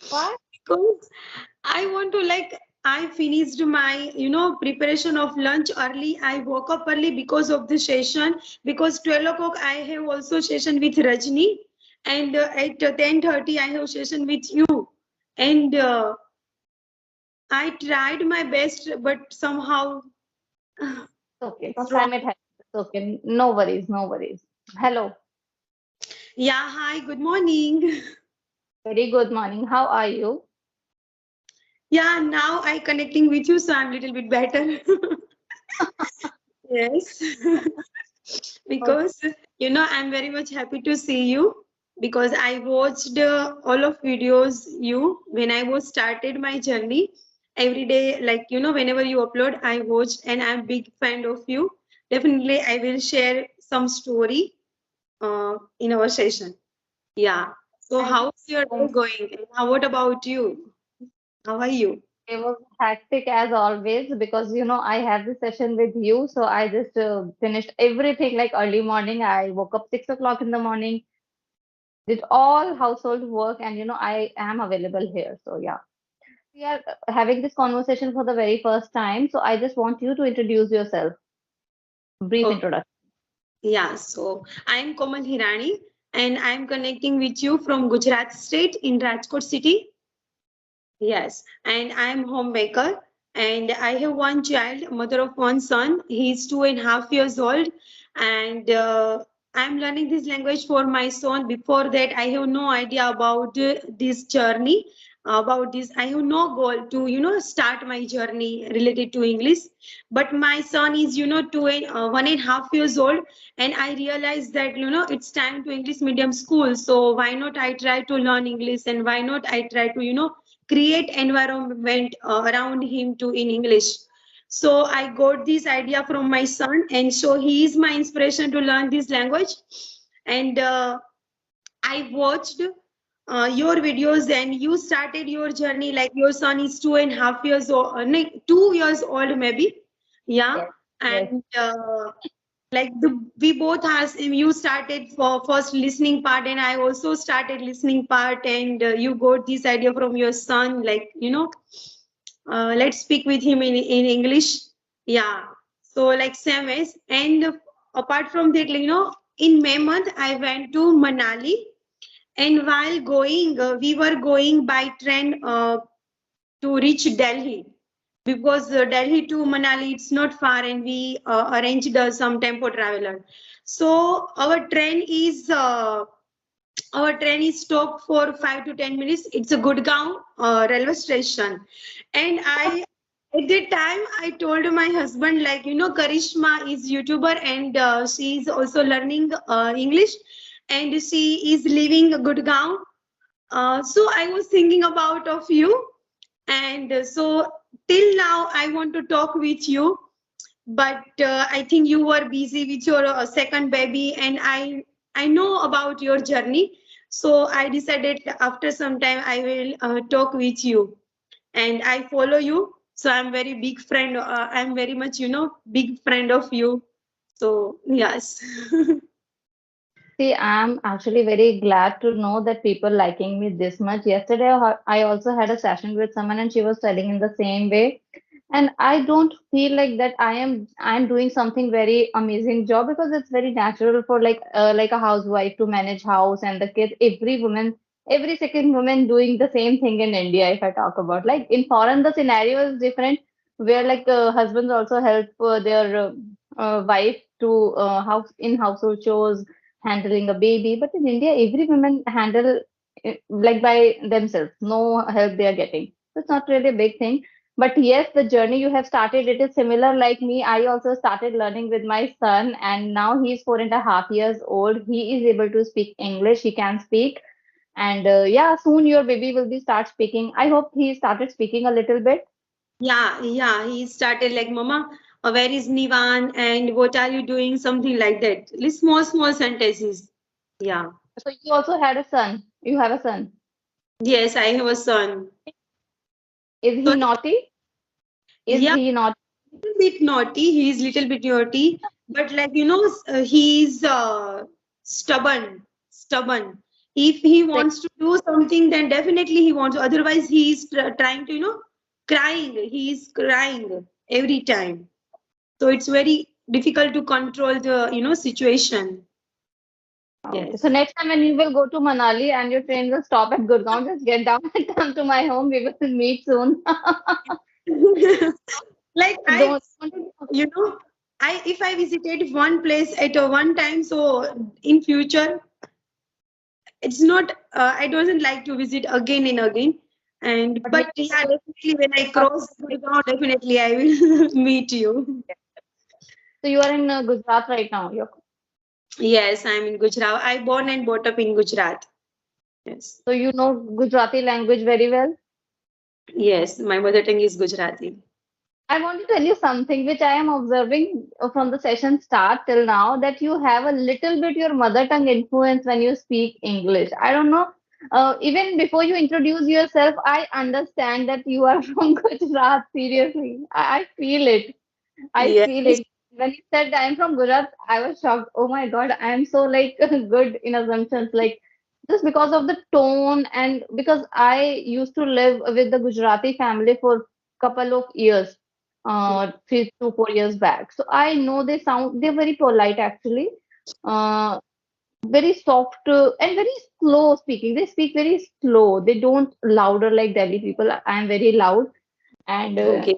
Why? Because I want to I finished my preparation of lunch early. I woke up early because of the session. Because 12 o'clock I have also session with Rajni, and at 10:30 I have session with you. And I tried my best, but somehow Okay, it's wrong. sometimes it happens. It's okay. No worries, no worries. Hello. Yeah, hi, good morning. Very good morning. How are you? Yeah, now I connecting with you, so I'm a little bit better. Yes. Okay. Because I'm very much happy to see you, because I watched all of videos you when I was started my journey every day, whenever you upload I watched, and I'm big fan of you. Definitely I will share some story in our session. Yeah. So Thank you how's your so day much. going? And what about you? How are you? It was hectic as always because I have this session with you, so I just finished everything like early morning. I woke up 6 o'clock in the morning, did all household work, and I am available here. So yeah, we are having this conversation for the very first time. So I just want you to introduce yourself. Brief Okay. introduction. Yeah, so I'm Komal Hirani, and I'm connecting with you from Gujarat state in Rajkot city. Yes, and I'm homemaker, and I have one child, mother of one son. He's 2.5 years old, and I'm learning this language for my son. Before that, I have no idea about this journey. About this, I have no goal to start my journey related to English. But my son is 1.5 years old, and I realized that it's time to English medium school. So why not I try to learn English, and why not I try to create environment around him to in English. So I got this idea from my son, and so he is my inspiration to learn this language. And I watched your videos, and you started your journey like your son is 2.5 years old, 2 years old maybe. Yeah. Yes. Yes. And we both has you started for first listening part, and I also started listening part, and you got this idea from your son, let's speak with him in English. Yeah. So same ways. And apart from that, in May month I went to Manali, and while going we were going by train to reach Delhi, because Delhi to Manali it's not far, and we arranged some tempo traveler. So our train is stopped for 5 to 10 minutes. It's a Gurgaon railway station, and I at that time I told my husband, Karishma is YouTuber, and she is also learning English, and she is living Gurgaon. So I was thinking about of you, and so till now I want to talk with you, but I think you were busy with your second baby, and I know about your journey, so I decided after some time I will talk with you, and I follow you. So I'm very big friend. I'm very much big friend of you. So yes. See, I'm actually very glad to know that people liking me this much. Yesterday, I also had a session with someone, and she was telling in the same way. And I don't feel like that I'm doing something very amazing job because it's very natural for like a housewife to manage house and the kids. Every woman, every second woman doing the same thing in India. If I talk about like in foreign, the scenario is different, where like husbands also help their wife to house in household chores, handling a baby. But in India, every woman handle like by themselves. No help they are getting. So it's not really a big thing. But yes, the journey you have started, it is similar like me. I also started learning with my son, and now he's 4.5 years old. He is able to speak English. He can speak. And yeah, soon your baby will be start speaking. I hope he started speaking a little bit. Yeah, yeah. He started like, Mama, where is Nivan? And what are you doing? Something like that. Small, small sentences. Yeah. So you also had a son. You have a son. Yes, I have a son. Is he Sorry? naughty? Is Yeah, he not? little bit naughty. He is little bit naughty, but he's stubborn. Stubborn. If he wants to do something, then definitely he wants. Otherwise, he is trying to, crying. He is crying every time. So it's very difficult to control the, situation. Okay. Yes. So next time when you will go to Manali and your train will stop at Gurgaon, just get down and come to my home. We will meet soon. Like Don't. you know, if I visited one place at a one time, so in future it's not. I don't like to visit again and again. And But but maybe yeah, definitely when I cross Gurgaon, definitely I will meet you. so you are in Gujarat right now. Yes, I'm in Gujarat. I born and brought up in Gujarat. Yes. So you know Gujarati language very well. Yes, my mother tongue is Gujarati. I want to tell you something which I am observing from the session start till now, that you have a little bit your mother tongue influence when you speak English. I don't know. Even before you introduce yourself, I understand that you are from Gujarat. Seriously, I feel it. I Yes. feel it. When you said I'm from Gujarat, I was shocked. Oh my God, I am so like good in assumptions. Like just because of the tone and because I used to live with the Gujarati family for couple of years, 3 to 4 years back. So I know they're very polite actually, uh, very soft and very slow speaking. They speak very slow. They don't louder like Delhi people. I am very loud and Okay.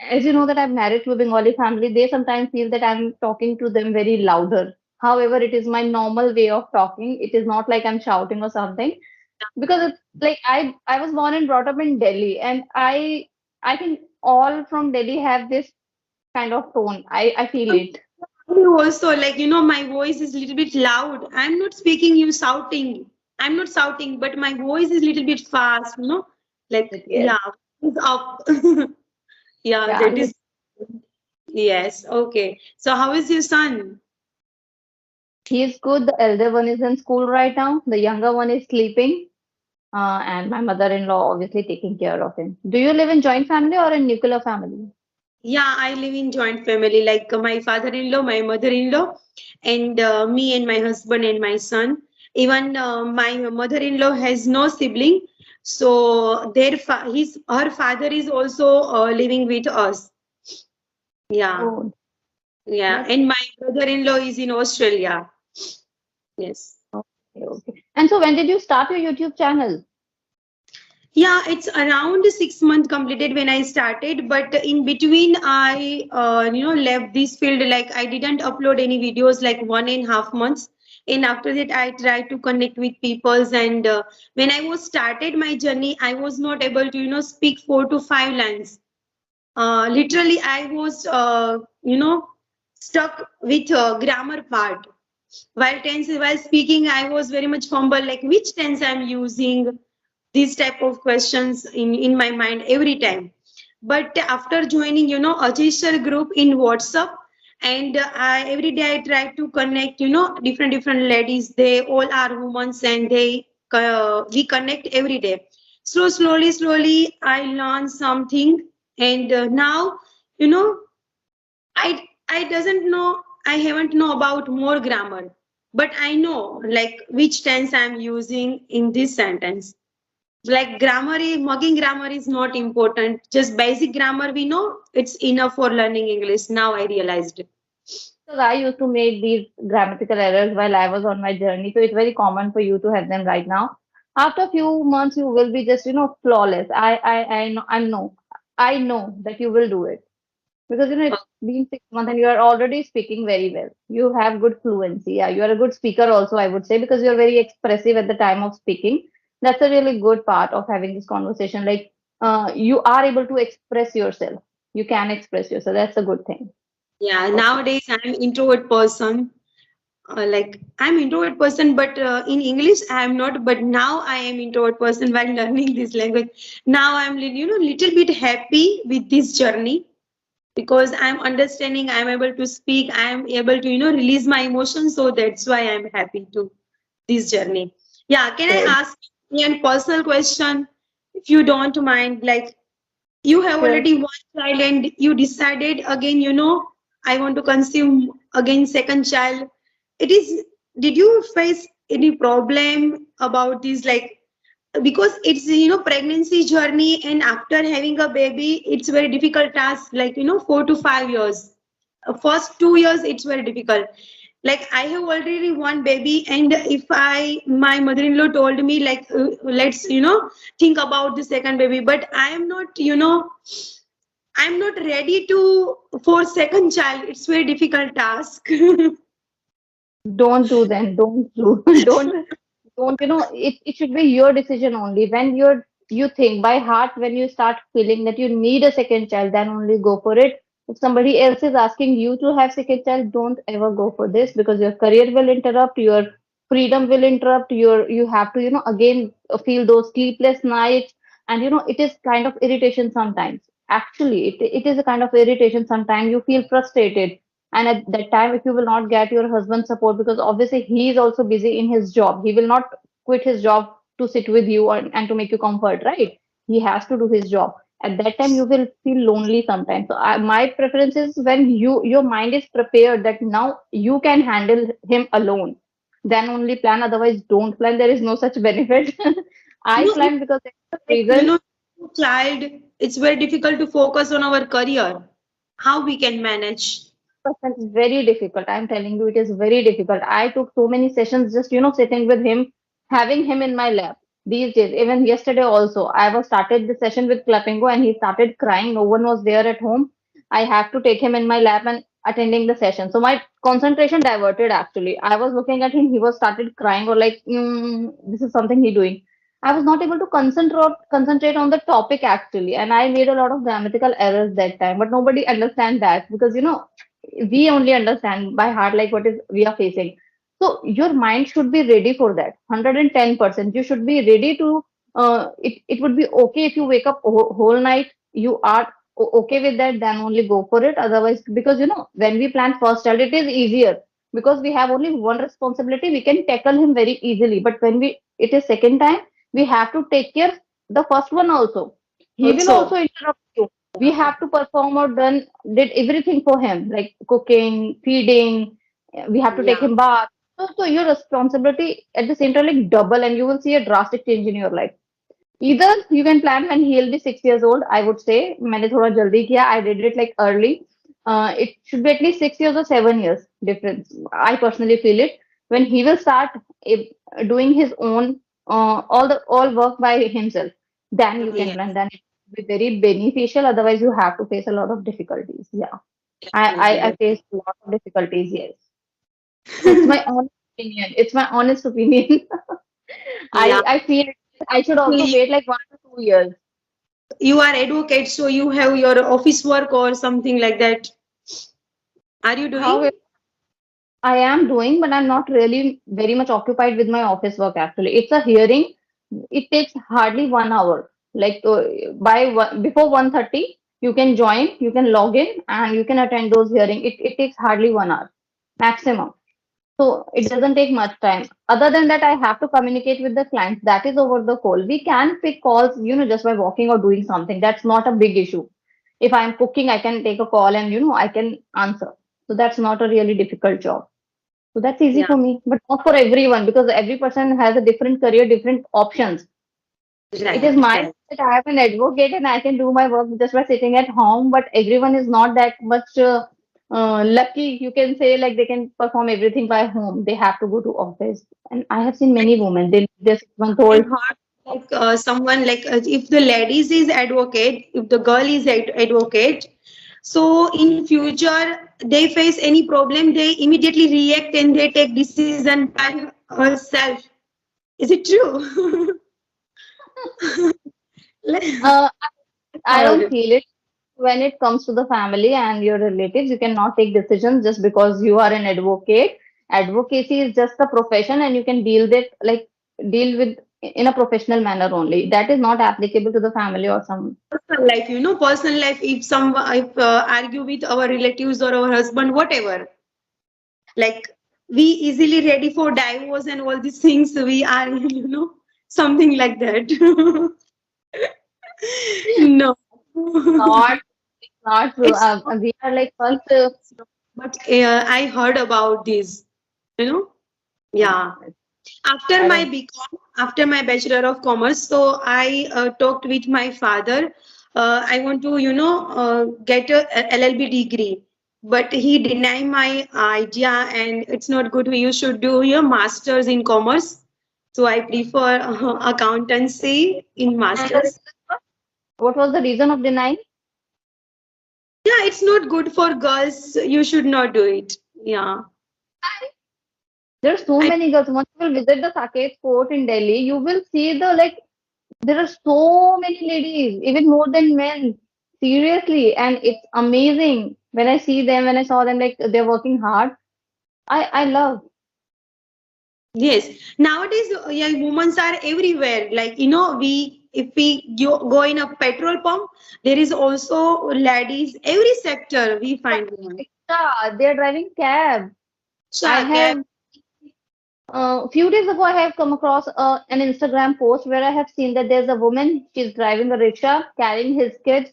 as you know that I'm married to a Bengali family, they sometimes feel that I'm talking to them very louder. However, it is my normal way of talking. It is not like I'm shouting or something. Because it's like I was born and brought up in Delhi, and I think all from Delhi have this kind of tone. I feel it. Also, like, my voice is a little bit loud. I'm not speaking you shouting. I'm not shouting, but my voice is a little bit fast, Like, Yes. yeah, it's up. Yeah, Yeah. that is, yes. Okay. So, how is your son? He's good. The elder one is in school right now. The younger one is sleeping. And my mother-in-law obviously taking care of him. Do you live in joint family or in nuclear family? Yeah, I live in joint family, like my father-in-law, my mother-in-law, and me and my husband and my son. Even my mother-in-law has no sibling, so her father is also living with us. Yeah, Oh, yeah, that's and my brother-in-law is in Australia. Yes. okay. Okay. And so when did you start your YouTube channel? Yeah, it's around 6 months completed when I started, but in between I, left this field. Like I didn't upload any videos like 1.5 months, and after that I tried to connect with peoples. And when I was started my journey, I was not able to, speak 4 to 5 lines. Literally, I was, stuck with grammar part. While speaking, I was very much fumble, like which tense I'm using, these type of questions in my mind every time. But after joining, Ajay sir group in WhatsApp, and every day I try to connect, different ladies. They all are women, and we connect every day. So slowly, I learn something, and now, you know, I doesn't know. I haven't know about more grammar, but I know like which tense I'm using in this sentence. Like mugging grammar is not important. Just basic grammar we know, it's enough for learning English. Now I realized. Because I used to make these grammatical errors while I was on my journey, so it's very common for you to have them right now. After a few months, you will be just flawless. I know that you will do it because it's been 6 months and you are already speaking very well. You have good fluency. Yeah, you are a good speaker also, I would say, because you're very expressive at the time of speaking. That's a really good part of having this conversation. Like, you are able to express yourself. You can express yourself. That's a good thing. Yeah, Okay. nowadays I'm introvert person. Like I'm introvert person, but in English I am not. But now I am introvert person while learning this language. Now I'm little bit happy with this journey because I'm understanding. I'm able to speak. I'm able to release my emotions. So that's why I'm happy to this journey. Yeah, can I Good. ask you a personal question, if you don't mind? Like you have Sure. already one child and you decided again, I want to consume again second child. It is, did you face any problem about this, like, because it's, pregnancy journey, and after having a baby, it's very difficult task, like, 4 to 5 years. First 2 years, it's very difficult. Like, I have already one baby, and if my mother-in-law told me, like, let's, think about the second baby, but I am not, I'm not ready to for second child. It's very difficult task. Don't do then. Don't do. Don't. It should be your decision only. When you think by heart, when you start feeling that you need a second child, then only go for it. If somebody else is asking you to have second child, don't ever go for this because your career will interrupt, your freedom will interrupt, you have to, again feel those sleepless nights, and it is kind of irritation sometimes. Actually, it is a kind of irritation sometimes. You feel frustrated, and at that time, if you will not get your husband's support, because obviously he is also busy in his job, he will not quit his job to sit with you and to make you comfort, right? He has to do his job. At that time, you will feel lonely sometimes. So my preference is when your mind is prepared that now you can handle him alone, then only plan. Otherwise, don't plan. There is no such benefit. I you know, plan because there is a like, reason. child, it's very difficult to focus on our career. How we can manage? It's very difficult. I'm telling you, it is very difficult. I took so many sessions just, sitting with him, having him in my lap. These days, even yesterday also, I was started the session with Clapingo and he started crying. No one was there at home. I have to take him in my lap and attending the session. So my concentration diverted actually. I was looking at him, he was started crying or like, this is something he doing. I was not able to concentrate on the topic actually, and I made a lot of grammatical errors that time. But nobody understand that because we only understand by heart like what is we are facing. So your mind should be ready for that 110%. You should be ready to it would be okay if you wake up whole night, you are okay with that, then only go for it. Otherwise, because when we plan first child it is easier because we have only one responsibility, we can tackle him very easily. But when we it is second time, we have to take care the first one also. He will also Also, interrupt you. We have to perform or did everything for him, like cooking, feeding. We have to take yeah, him bath. So your responsibility at the same time like double, and you will see a drastic change in your life. Either you can plan when he'll be 6 years old. I would say, मैंने थोड़ा जल्दी किया. I did it like early. It should be at least 6 years or 7 years difference. I personally feel it when he will start doing his own all work by himself. Then you can yes, plan. Then it will be very beneficial. Otherwise, you have to face a lot of difficulties. Yeah, I definitely. faced a lot of difficulties. Yes, it's my honest opinion. It's my honest opinion. Yeah, I feel I should also actually, wait like 1 to 2 years. you are advocate, so you have your office work or something like that. Are you doing? However, I am doing, but I'm not really very much occupied with my office work actually. It's a hearing. It takes hardly 1 hour. Like before 1:30, you can join, you can log in, and you can attend those hearing. It takes hardly 1 hour maximum. So it doesn't take much time. Other than that, I have to communicate with the clients. That is over the call. We can pick calls, just by walking or doing something. That's not a big issue. If I'm cooking, I can take a call and I can answer. So that's not a really difficult job. So that's easy Yeah, for me, but not for everyone because every person has a different career, different options. It is right, my right. that I am an advocate and I can do my work just by sitting at home, but everyone is not that much lucky. You can say like they can perform everything by home. They have to go to office. And I have seen many women, they just 6 month I old. heard like someone like if the ladies is advocate, if the girl is advocate, so in future they face any problem, they immediately react and they take decision by herself. Is it true? Like, Uh, I don't heard. feel it. When it comes to the family and your relatives, you cannot take decisions just because you are an advocate. Advocacy is just a profession, and you can deal with in a professional manner only. That is not applicable to the family or some. Personal life, personal life. If some if argue with our relatives or our husband, whatever, like we easily ready for divorce and all these things. We are, something like that. No, Not not true. it's We are like first. but I heard about this. You know, Yeah. yeah. After I my don't. BCom, after my Bachelor of Commerce, so I talked with my father. I want to, get a LLB degree, but he denied my idea, and it's not good. You should do your masters in commerce. So I prefer accountancy in And the masters. reason was- what was the reason of denying? Yeah, it's not good for girls. You should not do it. Yeah. There are so I many girls. Once you will visit the Saket Fort in Delhi, you will see the like there are so many ladies, even more than men. Seriously, and it's amazing when I see them. When I saw them, like they're working hard. I love. Yes, nowadays, yeah, women are everywhere. Like, we if we go in a petrol pump, there is also ladies. Every sector we find women. Yeah, they're driving cab. I Sha, cab. have a few days ago, I have come across an Instagram post where I have seen that there's a woman. She's driving a rickshaw, carrying his kids,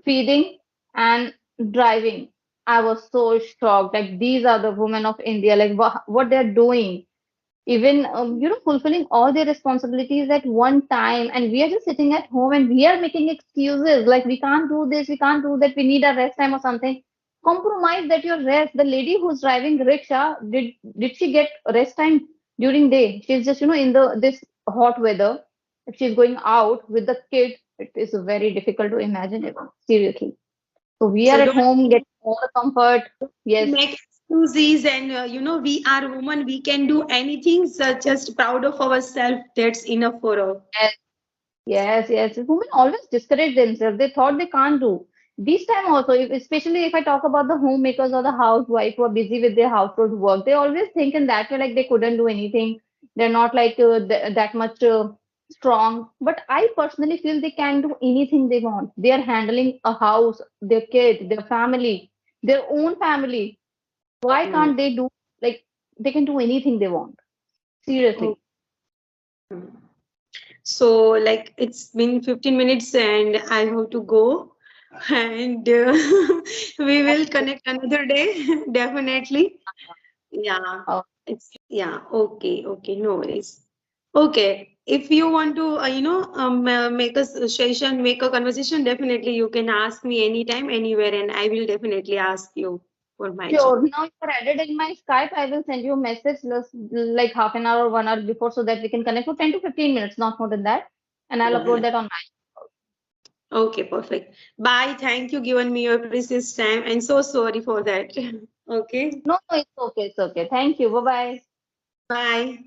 feeding, and driving. I was so shocked. Like these are the women of India. Like what they're doing, even fulfilling all their responsibilities at one time. And we are just sitting at home and we are making excuses like we can't do this, we can't do that. We need a rest time or something. Compromise that your rest. The lady who's driving rickshaw, did she get rest time during day? She's just in the this hot weather. If she's going out with the kid, it is very difficult to imagine it. Seriously. So we are So at don't home getting all the comfort. Yes. make excuses, and we are women. We can do anything. So just proud of ourselves. That's enough for all. Yes. Yes, yes. Women always discourage themselves. They thought they can't do. This time also, especially if I talk about the homemakers or the housewife who are busy with their household work, they always think in that way like they couldn't do anything. They're not like that much strong. But I personally feel they can do anything they want. They are handling a house, their kid, their family, their own family. Why Mm. can't they do like they can do anything they want? Oh. Seriously. So, like, it's been 15 minutes and I have to go. And we will connect another day, definitely. Yeah, okay, okay, no worries. Okay, if you want to, make a session, make a conversation, definitely you can ask me anytime, anywhere, and I will definitely ask you for my job. Sure. Now you're added in my Skype. I will send you a message like half an hour or 1 hour before so that we can connect for 10 to 15 minutes, not more than that. And I'll Yeah, upload yeah. that on my. Okay, perfect. Bye. Thank you, given me your precious time, and so sorry for that. Okay, No, no, it's okay. It's okay. Thank you. Bye bye. bye.